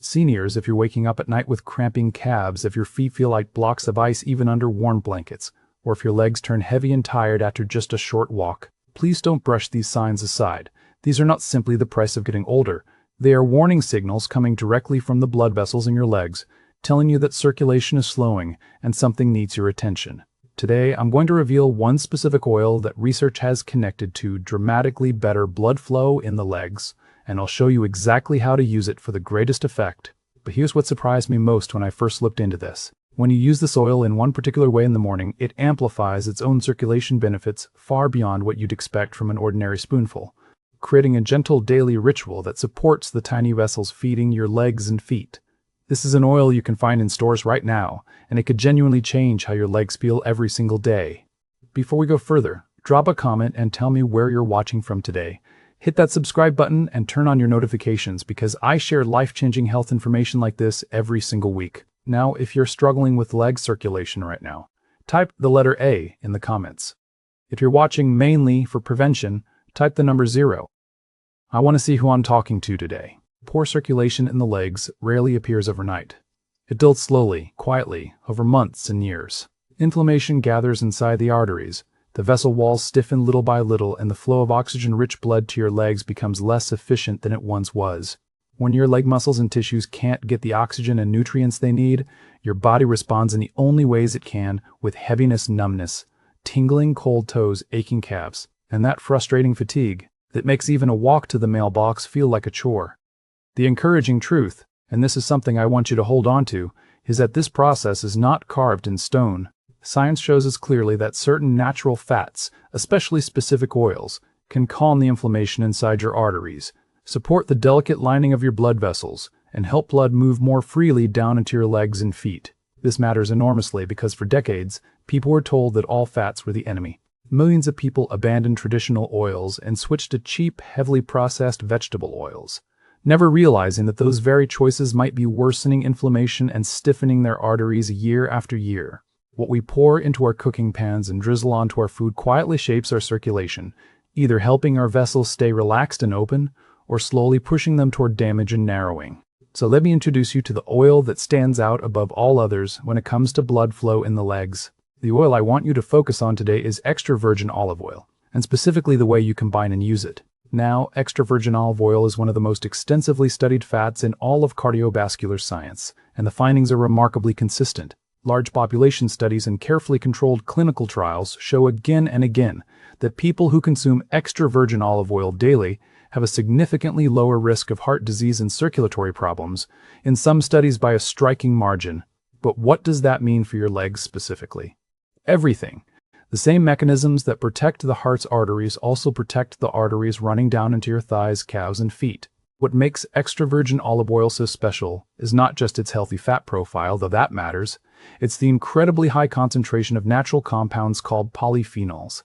Seniors, if you're waking up at night with cramping calves, if your feet feel like blocks of ice even under warm blankets, or if your legs turn heavy and tired after just a short walk, please don't brush these signs aside. These are not simply the price of getting older. They are warning signals coming directly from the blood vessels in your legs, telling you that circulation is slowing and something needs your attention. Today, I'm going to reveal one specific oil that research has connected to dramatically better blood flow in the legs, and I'll show you exactly how to use it for the greatest effect. But here's what surprised me most when I first looked into this. When you use this oil in one particular way in the morning, it amplifies its own circulation benefits far beyond what you'd expect from an ordinary spoonful, creating a gentle daily ritual that supports the tiny vessels feeding your legs and feet. This is an oil you can find in stores right now, and it could genuinely change how your legs feel every single day. Before we go further, drop a comment and tell me where you're watching from today. Hit that subscribe button and turn on your notifications because I share life-changing health information like this every single week. Now, if you're struggling with leg circulation right now, type the letter A in the comments. If you're watching mainly for prevention, type the number 0. I want to see who I'm talking to today. Poor circulation in the legs rarely appears overnight. It builds slowly, quietly, over months and years. Inflammation gathers inside the arteries. The vessel walls stiffen little by little, and the flow of oxygen-rich blood to your legs becomes less efficient than it once was. When your leg muscles and tissues can't get the oxygen and nutrients they need, your body responds in the only ways it can, with heaviness, numbness, tingling cold toes, aching calves, and that frustrating fatigue that makes even a walk to the mailbox feel like a chore. The encouraging truth, and this is something I want you to hold on to, is that this process is not carved in stone. Science shows us clearly that certain natural fats, especially specific oils, can calm the inflammation inside your arteries, support the delicate lining of your blood vessels, and help blood move more freely down into your legs and feet. This matters enormously because for decades, people were told that all fats were the enemy. Millions of people abandoned traditional oils and switched to cheap, heavily processed vegetable oils, never realizing that those very choices might be worsening inflammation and stiffening their arteries year after year. What we pour into our cooking pans and drizzle onto our food quietly shapes our circulation, either helping our vessels stay relaxed and open, or slowly pushing them toward damage and narrowing. So let me introduce you to the oil that stands out above all others when it comes to blood flow in the legs. The oil I want you to focus on today is extra virgin olive oil, and specifically the way you combine and use it. Now, extra virgin olive oil is one of the most extensively studied fats in all of cardiovascular science, and the findings are remarkably consistent. Large population studies and carefully controlled clinical trials show again and again that people who consume extra virgin olive oil daily have a significantly lower risk of heart disease and circulatory problems, in some studies by a striking margin. But what does that mean for your legs specifically? Everything. The same mechanisms that protect the heart's arteries also protect the arteries running down into your thighs, calves, and feet. What makes extra virgin olive oil so special is not just its healthy fat profile, though that matters. It's the incredibly high concentration of natural compounds called polyphenols.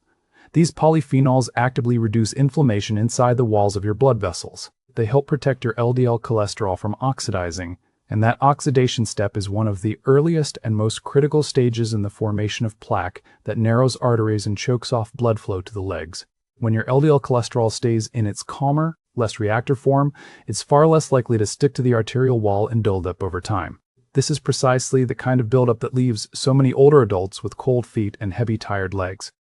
These polyphenols actively reduce inflammation inside the walls of your blood vessels. They help protect your LDL cholesterol from oxidizing, and that oxidation step is one of the earliest and most critical stages in the formation of plaque that narrows arteries and chokes off blood flow to the legs. When your LDL cholesterol stays in its calmer, less reactive form, it's far less likely to stick to the arterial wall and build up over time. This is precisely the kind of buildup that leaves so many older adults with cold feet and heavy, tired legs.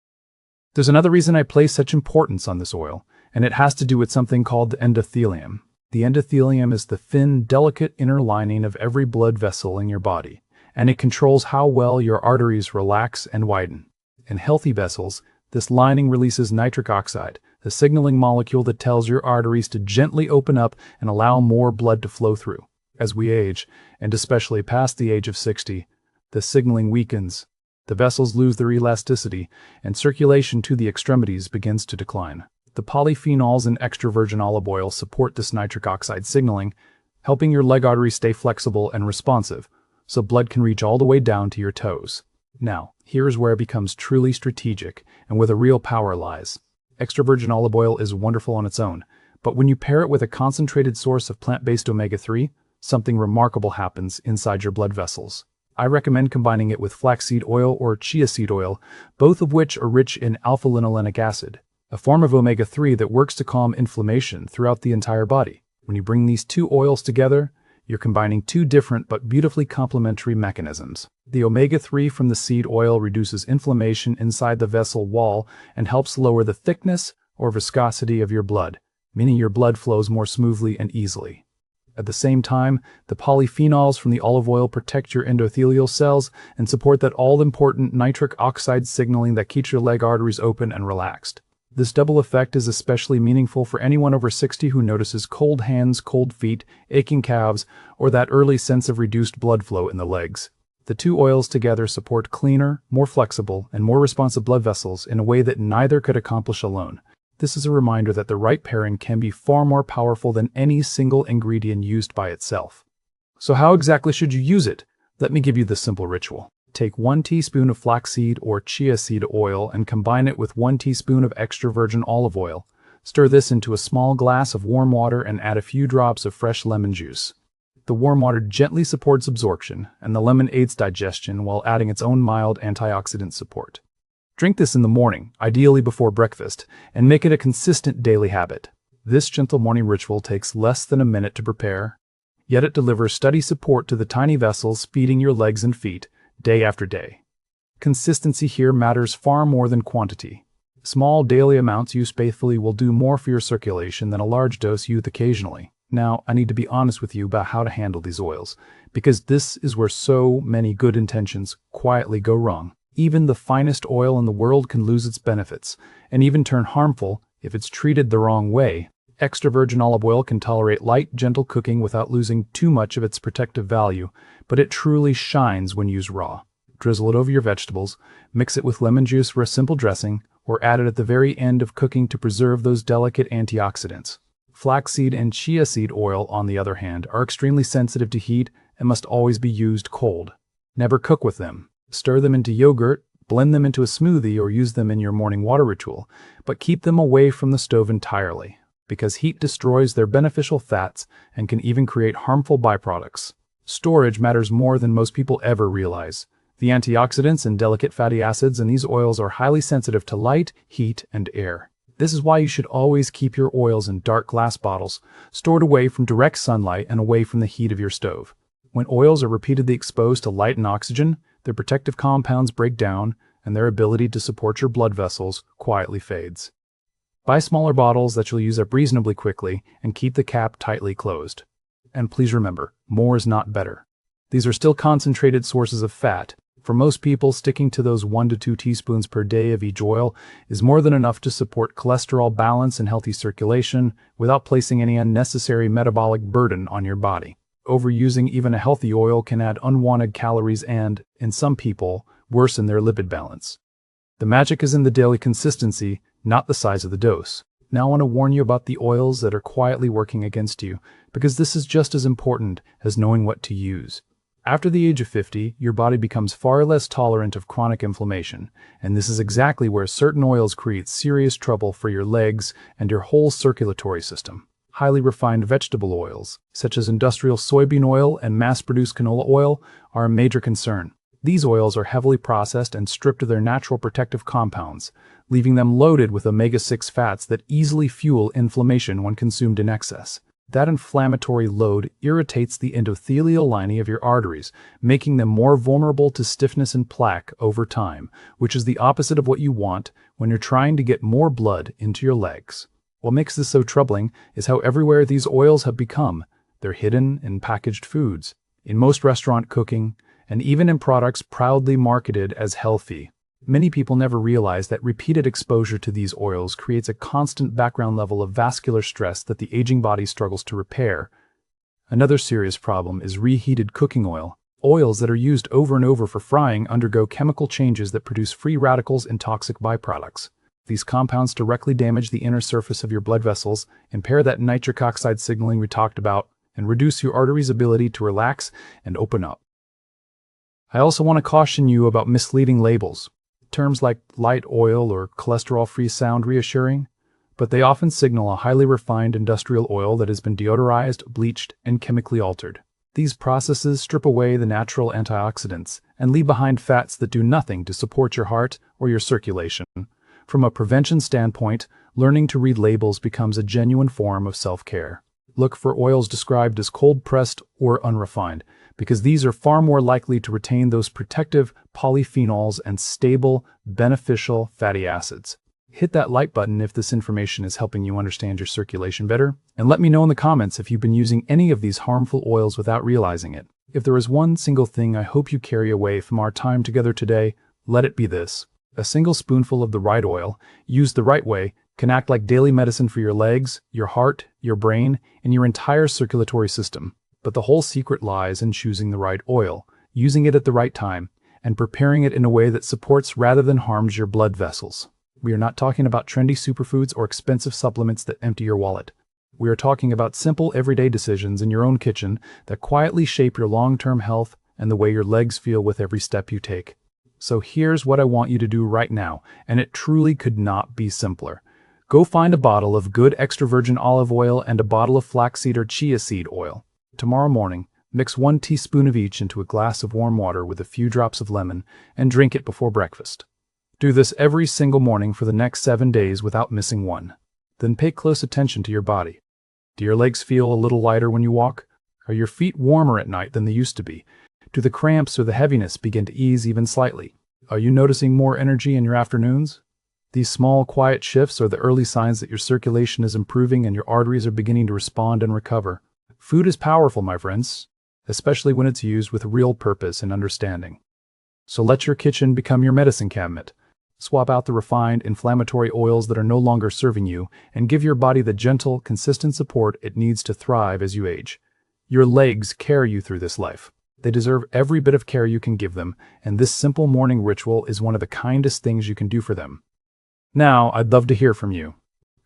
There's another reason I place such importance on this oil, and it has to do with something called the endothelium. The endothelium is the thin, delicate inner lining of every blood vessel in your body, and it controls how well your arteries relax and widen. In healthy vessels, this lining releases nitric oxide, the signaling molecule that tells your arteries to gently open up and allow more blood to flow through. As we age, and especially past the age of 60, the signaling weakens, the vessels lose their elasticity, and circulation to the extremities begins to decline. The polyphenols in extra virgin olive oil support this nitric oxide signaling, helping your leg arteries stay flexible and responsive, so blood can reach all the way down to your toes. Now, here is where it becomes truly strategic and where the real power lies. Extra virgin olive oil is wonderful on its own, but when you pair it with a concentrated source of plant-based omega-3, something remarkable happens inside your blood vessels. I recommend combining it with flaxseed oil or chia seed oil, both of which are rich in alpha-linolenic acid, a form of omega-3 that works to calm inflammation throughout the entire body. When you bring these two oils together, You're combining two different but beautifully complementary mechanisms. The omega-3 from the seed oil reduces inflammation inside the vessel wall and helps lower the thickness or viscosity of your blood, meaning your blood flows more smoothly and easily. At the same time, the polyphenols from the olive oil protect your endothelial cells and support that all-important nitric oxide signaling that keeps your leg arteries open and relaxed. This double effect is especially meaningful for anyone over 60 who notices cold hands, cold feet, aching calves, or that early sense of reduced blood flow in the legs. The two oils together support cleaner, more flexible, and more responsive blood vessels in a way that neither could accomplish alone. This is a reminder that the right pairing can be far more powerful than any single ingredient used by itself. So how exactly should you use it? Let me give you the simple ritual. Take 1 teaspoon of flaxseed or chia seed oil and combine it with 1 teaspoon of extra virgin olive oil. Stir this into a small glass of warm water and add a few drops of fresh lemon juice. The warm water gently supports absorption, and the lemon aids digestion while adding its own mild antioxidant support. Drink this in the morning, ideally before breakfast, and make it a consistent daily habit. This gentle morning ritual takes less than a minute to prepare, yet it delivers steady support to the tiny vessels feeding your legs and feet, day after day. Consistency here matters far more than quantity. Small daily amounts used faithfully will do more for your circulation than a large dose used occasionally. Now, I need to be honest with you about how to handle these oils, because this is where so many good intentions quietly go wrong. Even the finest oil in the world can lose its benefits, and even turn harmful if it's treated the wrong way. Extra virgin olive oil can tolerate light, gentle cooking without losing too much of its protective value, but it truly shines when used raw. Drizzle it over your vegetables, mix it with lemon juice for a simple dressing, or add it at the very end of cooking to preserve those delicate antioxidants. Flaxseed and chia seed oil, on the other hand, are extremely sensitive to heat and must always be used cold. Never cook with them. Stir them into yogurt, blend them into a smoothie, or use them in your morning water ritual, but keep them away from the stove entirely, because heat destroys their beneficial fats and can even create harmful byproducts. Storage matters more than most people ever realize. The antioxidants and delicate fatty acids in these oils are highly sensitive to light, heat, and air. This is why you should always keep your oils in dark glass bottles, stored away from direct sunlight and away from the heat of your stove. When oils are repeatedly exposed to light and oxygen, their protective compounds break down, and their ability to support your blood vessels quietly fades. Buy smaller bottles that you'll use up reasonably quickly and keep the cap tightly closed. And please remember, more is not better. These are still concentrated sources of fat. For most people, sticking to those 1 to 2 teaspoons per day of each oil is more than enough to support cholesterol balance and healthy circulation without placing any unnecessary metabolic burden on your body. Overusing even a healthy oil can add unwanted calories and, in some people, worsen their lipid balance. The magic is in the daily consistency, not the size of the dose. Now I want to warn you about the oils that are quietly working against you, because this is just as important as knowing what to use. After the age of 50, your body becomes far less tolerant of chronic inflammation, and this is exactly where certain oils create serious trouble for your legs and your whole circulatory system. Highly refined vegetable oils, such as industrial soybean oil and mass-produced canola oil, are a major concern. These oils are heavily processed and stripped of their natural protective compounds, leaving them loaded with omega-6 fats that easily fuel inflammation when consumed in excess. That inflammatory load irritates the endothelial lining of your arteries, making them more vulnerable to stiffness and plaque over time, which is the opposite of what you want when you're trying to get more blood into your legs. What makes this so troubling is how everywhere these oils have become. They're hidden in packaged foods, in most restaurant cooking, and even in products proudly marketed as healthy. Many people never realize that repeated exposure to these oils creates a constant background level of vascular stress that the aging body struggles to repair. Another serious problem is reheated cooking oil. Oils that are used over and over for frying undergo chemical changes that produce free radicals and toxic byproducts. These compounds directly damage the inner surface of your blood vessels, impair that nitric oxide signaling we talked about, and reduce your arteries' ability to relax and open up. I also want to caution you about misleading labels. Terms like light oil or cholesterol-free sound reassuring, but they often signal a highly refined industrial oil that has been deodorized, bleached, and chemically altered. These processes strip away the natural antioxidants and leave behind fats that do nothing to support your heart or your circulation. From a prevention standpoint, learning to read labels becomes a genuine form of self-care. Look for oils described as cold-pressed or unrefined, because these are far more likely to retain those protective polyphenols and stable, beneficial fatty acids. Hit that like button if this information is helping you understand your circulation better, and let me know in the comments if you've been using any of these harmful oils without realizing it. If there is one single thing I hope you carry away from our time together today, let it be this. A single spoonful of the right oil, used the right way, can act like daily medicine for your legs, your heart, your brain, and your entire circulatory system. But the whole secret lies in choosing the right oil, using it at the right time, and preparing it in a way that supports rather than harms your blood vessels. We are not talking about trendy superfoods or expensive supplements that empty your wallet. We are talking about simple, everyday decisions in your own kitchen that quietly shape your long-term health and the way your legs feel with every step you take. So here's what I want you to do right now, and it truly could not be simpler. Go find a bottle of good extra virgin olive oil and a bottle of flaxseed or chia seed oil. Tomorrow morning, mix 1 teaspoon of each into a glass of warm water with a few drops of lemon and drink it before breakfast. Do this every single morning for the next 7 days without missing one. Then pay close attention to your body. Do your legs feel a little lighter when you walk? Are your feet warmer at night than they used to be? Do the cramps or the heaviness begin to ease even slightly? Are you noticing more energy in your afternoons? These small, quiet shifts are the early signs that your circulation is improving and your arteries are beginning to respond and recover. Food is powerful, my friends, especially when it's used with real purpose and understanding. So let your kitchen become your medicine cabinet. Swap out the refined, inflammatory oils that are no longer serving you and give your body the gentle, consistent support it needs to thrive as you age. Your legs carry you through this life. They deserve every bit of care you can give them, and this simple morning ritual is one of the kindest things you can do for them. Now, I'd love to hear from you.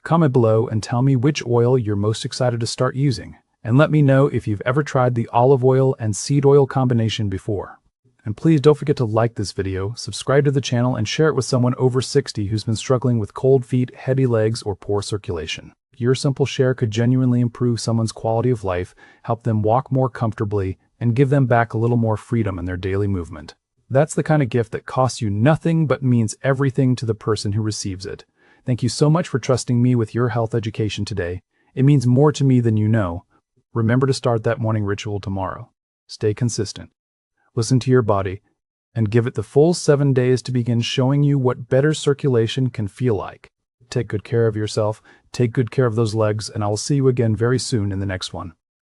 Comment below and tell me which oil you're most excited to start using, and let me know if you've ever tried the olive oil and seed oil combination before. And please don't forget to like this video, subscribe to the channel, and share it with someone over 60 who's been struggling with cold feet, heavy legs, or poor circulation. Your simple share could genuinely improve someone's quality of life, help them walk more comfortably, and give them back a little more freedom in their daily movement. That's the kind of gift that costs you nothing but means everything to the person who receives it. Thank you so much for trusting me with your health education today. It means more to me than you know. Remember to start that morning ritual tomorrow. Stay consistent. Listen to your body, and give it the full 7 days to begin showing you what better circulation can feel like. Take good care of yourself, take good care of those legs, and I will see you again very soon in the next one.